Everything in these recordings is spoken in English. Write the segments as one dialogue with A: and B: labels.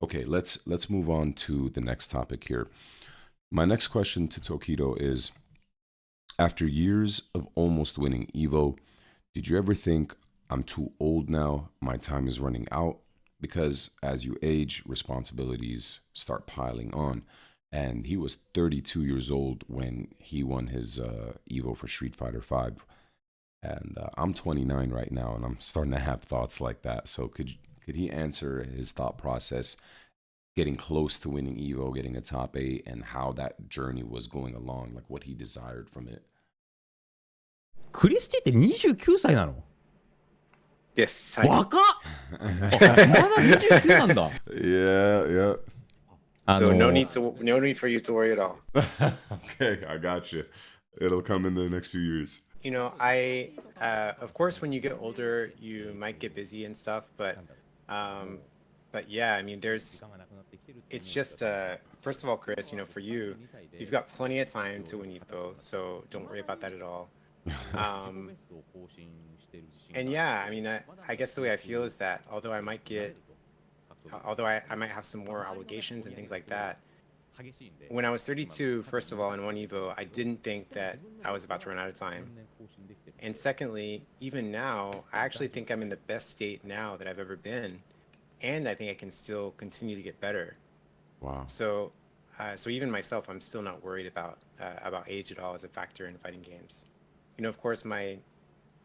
A: Okay, let's move on to the next topic here. My next question to Tokido is: after years of almost winning Evo, did you ever think, I'm too old now, my time is running out? Because as you age, responsibilities start piling on. And he was 32 years old when he won his Evo for Street Fighter 5. And I'm 29 right now, and I'm starting to have thoughts like that. So could he answer his thought process, getting close to winning Evo, getting a top eight, and how that journey was going along, like what he desired from it?
B: クリスティって29歳なの？
C: Yes,
B: 若っ。あ、まだ29なんだ。
A: Yeah, yeah.
C: so no need for you to worry at all.
A: Okay, I got you. It'll come in the next few years.
C: I of course when you get older you might get busy and stuff, but yeah, I mean it's just first of all, Chris, for you, you've got plenty of time to win Evo, so don't worry about that at all. Um, and yeah, I mean I guess the way I feel is that although I might have some more obligations and things like that, when I was 32, first of all, in one Evo, I didn't think that I was about to run out of time. And secondly, even now, I actually think I'm in the best state now that I've ever been. And I think I can still continue to get better.
A: Wow.
C: So even myself, I'm still not worried about age at all as a factor in fighting games. Of course, my,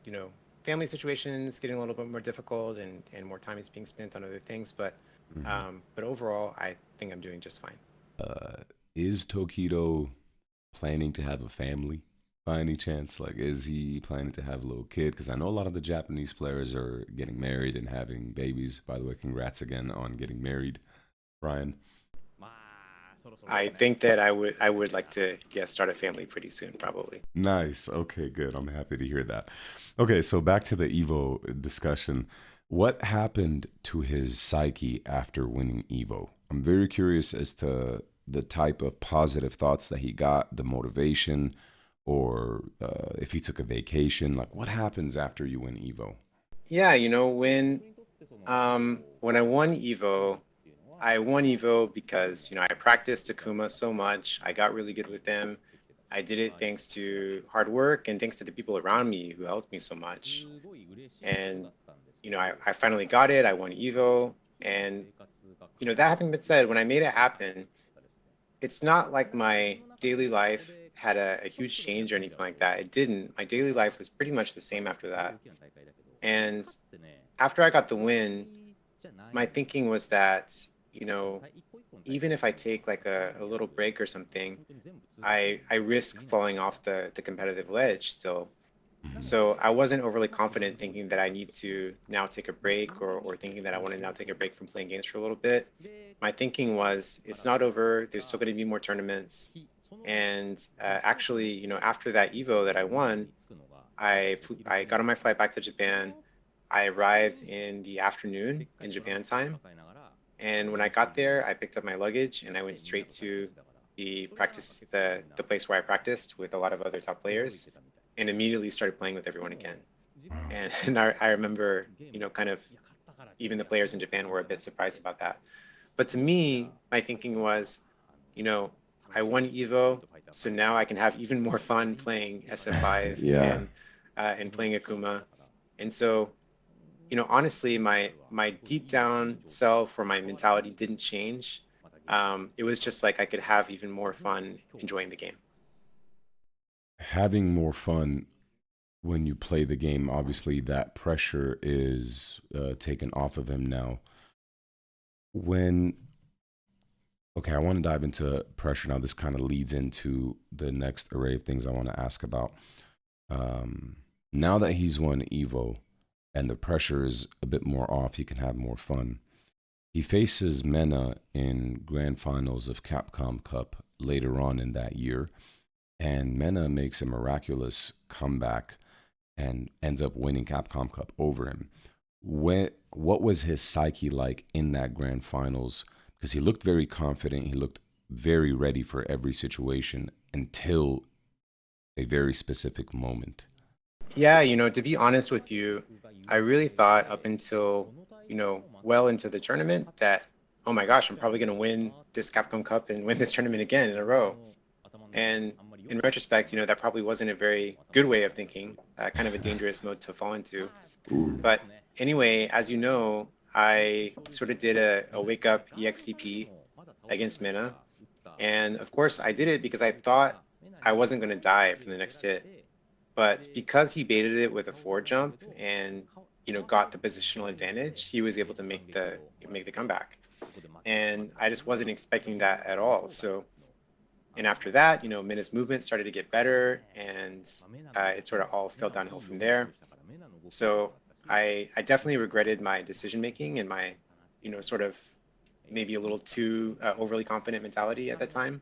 C: you know, family situation is getting a little bit more difficult, and more time is being spent on other things. But overall, I think I'm doing just fine.
A: Is Tokido planning to have a family by any chance? Like, is he planning to have a little kid? Because I know a lot of the Japanese players are getting married and having babies. By the way, congrats again on getting married, Brian.
C: I think that I would like to, yeah, start a family pretty soon, probably.
A: Nice. Okay, good. I'm happy to hear that. Okay, so back to the Evo discussion. What happened to his psyche after winning Evo? I'm very curious as to the type of positive thoughts that he got, the motivation, or if he took a vacation. Like, what happens after you win Evo?
C: Yeah, when I won Evo because, I practiced Akuma so much. I got really good with him. I did it thanks to hard work and thanks to the people around me who helped me so much. And, I finally got it. I won Evo. And, that having been said, when I made it happen, it's not like my daily life had a huge change or anything like that. It didn't. My daily life was pretty much the same after that. And after I got the win, my thinking was that, you know, even if I take like a little break or something, I risk falling off the competitive ledge still. So I wasn't overly confident thinking that I need to now take a break, or thinking that I want to now take a break from playing games for a little bit. My thinking was it's not over. There's still going to be more tournaments. And actually, after that Evo that I won, I got on my flight back to Japan. I arrived in the afternoon in Japan time. And when I got there, I picked up my luggage and I went straight to the place where I practiced with a lot of other top players, and immediately started playing with everyone again.
A: Wow.
C: And I remember, kind of even the players in Japan were a bit surprised about that. But to me, my thinking was, you know, I won Evo, so now I can have even more fun playing SF5
A: Yeah.
C: and playing Akuma. And so, honestly, my deep down self or my mentality didn't change. It was just like I could have even more fun enjoying the game.
A: Having more fun when you play the game, obviously, that pressure is taken off of him now. When, okay, I want to dive into pressure now. This kind of leads into the next array of things I want to ask about. Now that he's won Evo and the pressure is a bit more off, he can have more fun. He faces Mena in grand finals of Capcom Cup later on in that year, and Mena makes a miraculous comeback and ends up winning Capcom Cup over him. What was his psyche like in that grand finals? Because he looked very confident, he looked very ready for every situation until a very specific moment.
C: Yeah, to be honest with you, I really thought up until, well into the tournament that oh my gosh, I'm probably going to win this Capcom Cup and win this tournament again in a row. And in retrospect, that probably wasn't a very good way of thinking, kind of a dangerous mode to fall into. But anyway, as you know, I sort of did a wake up EXTP against Mina. And of course, I did it because I thought I wasn't going to die from the next hit. But because he baited it with a forward jump and got the positional advantage, he was able to make the comeback. And I just wasn't expecting that at all. So, and after that, Mina's movement started to get better, and it sort of all fell downhill from there. So I definitely regretted my decision making and my, sort of maybe a little too overly confident mentality at that time.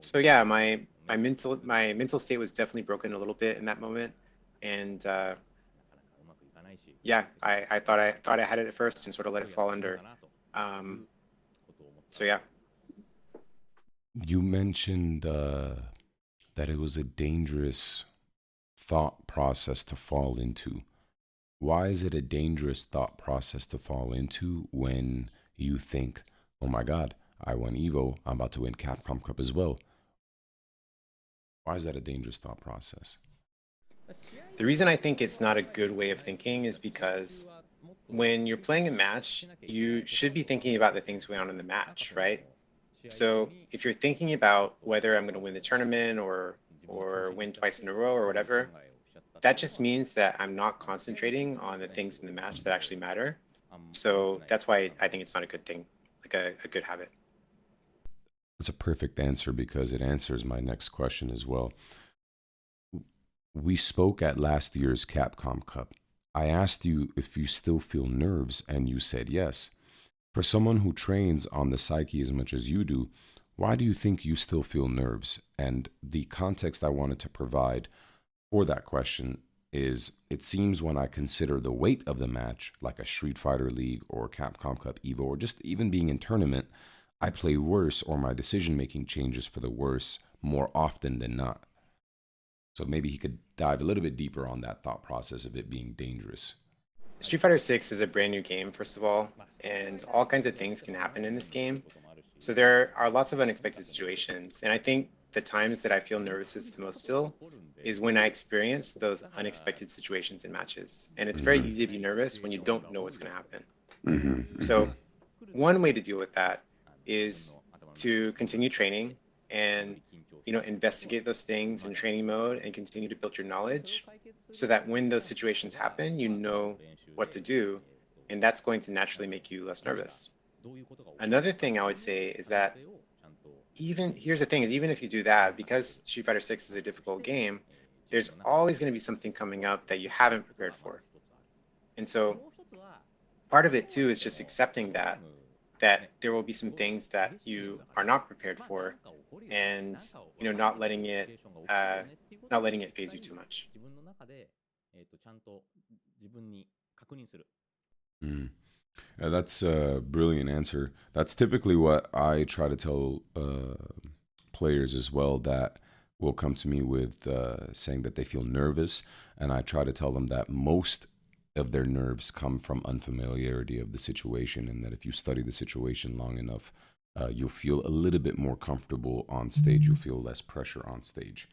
C: So yeah, my mental state was definitely broken a little bit in that moment, and yeah, I thought I had it at first and sort of let it fall under. So yeah.
A: You mentioned that it was a dangerous thought process to fall into. Why is it a dangerous thought process to fall into when you think, oh my God, I won Evo, I'm about to win Capcom Cup as well? Why is that a dangerous thought process?
C: The reason I think it's not a good way of thinking is because when you're playing a match, you should be thinking about the things going on in the match, right? So if you're thinking about whether I'm going to win the tournament or win twice in a row or whatever, that just means that I'm not concentrating on the things in the match that actually matter. So that's why I think it's not a good thing, like a good habit.
A: That's a perfect answer because it answers my next question as well. We spoke at last year's Capcom Cup. I asked you if you still feel nerves, and you said yes. For someone who trains on the psyche as much as you do, why do you think you still feel nerves? And the context I wanted to provide for that question is, it seems when I consider the weight of the match, like a Street Fighter League or Capcom Cup Evo, or just even being in tournament, I play worse, or my decision-making changes for the worse more often than not. So maybe he could dive a little bit deeper on that thought process of it being dangerous.
C: Street Fighter 6 is a brand new game, first of all, and all kinds of things can happen in this game. So there are lots of unexpected situations. And I think the times that I feel nervous the most still is when I experience those unexpected situations in matches. And it's very easy to be nervous when you don't know what's going to happen. So one way to deal with that is to continue training and investigate those things in training mode and continue to build your knowledge so that when those situations happen, you know what to do, and that's going to naturally make you less nervous. Another thing I would say is that here's the thing, is even if you do that, because Street Fighter 6 is a difficult game, there's always going to be something coming up that you haven't prepared for. And so part of it too is just accepting that there will be some things that you are not prepared for, and not letting it phase you too much.
A: That's a brilliant answer. That's typically what I try to tell players as well, that will come to me with saying that they feel nervous, and I try to tell them that most of their nerves come from unfamiliarity of the situation, and that if you study the situation long enough, you'll feel a little bit more comfortable on stage. You'll feel less pressure on stage.